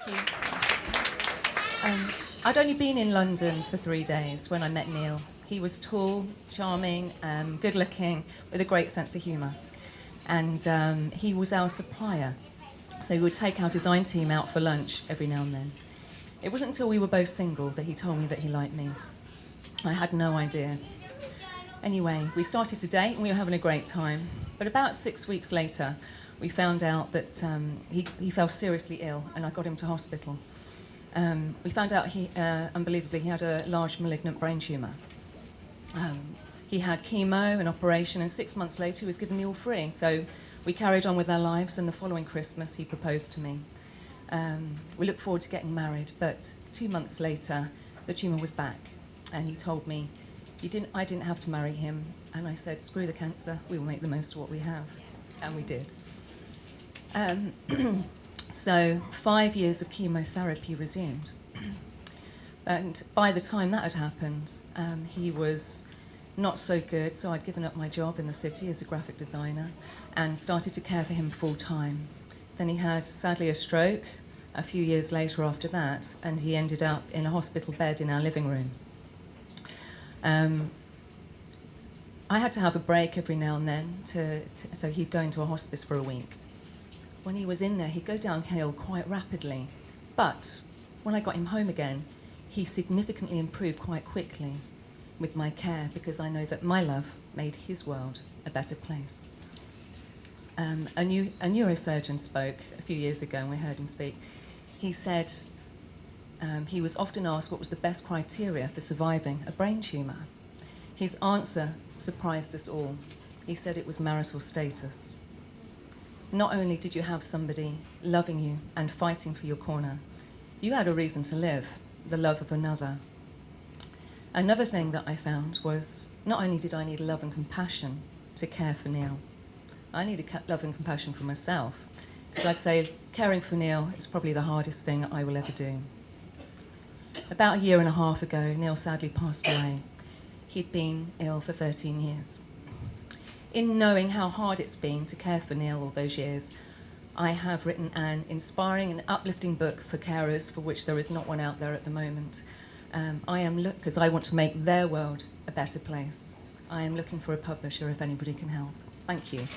Thank you. I'd only been in London for 3 days when I met Neal. He was tall, charming, good-looking, with a great sense of humour. And he was our supplier. So we would take our design team out for lunch every now and then. It wasn't until we were both single that he told me that he liked me. I had no idea. Anyway, we started to date and we were having a great time. But about 6 weeks later, we found out that he fell seriously ill, and I got him to hospital. We found out unbelievably, he had a large malignant brain tumour. He had chemo and operation, and 6 months later he was given Neal free. So we carried on with our lives, and the following Christmas he proposed to me. We looked forward to getting married, but 2 months later the tumour was back, and he told me I didn't have to marry him, and I said, screw the cancer, we will make the most of what we have, and we did. So 5 years of chemotherapy resumed. And by the time that had happened, he was not so good, so I'd given up my job in the city as a graphic designer and started to care for him full time. Then he had, sadly, a stroke a few years later after that, and he ended up in a hospital bed in our living room. I had to have a break every now and then, so he'd go into a hospice for a week. When he was in there, he'd go downhill quite rapidly. But when I got him home again, he significantly improved quite quickly with my care, because I know that my love made his world a better place. A neurosurgeon spoke a few years ago, and we heard him speak. He said he was often asked what was the best criteria for surviving a brain tumour. His answer surprised us all. He said it was marital status. Not only did you have somebody loving you and fighting for your corner, you had a reason to live, the love of another. Another thing that I found was, not only did I need love and compassion to care for Neal, I needed love and compassion for myself, because I'd say caring for Neal is probably the hardest thing I will ever do. About 1.5 years ago, Neal sadly passed away. He'd been ill for 13 years. In knowing how hard it's been to care for Neal all those years, I have written an inspiring and uplifting book for carers, for which there is not one out there at the moment. Because I want to make their world a better place. I am looking for a publisher if anybody can help. Thank you.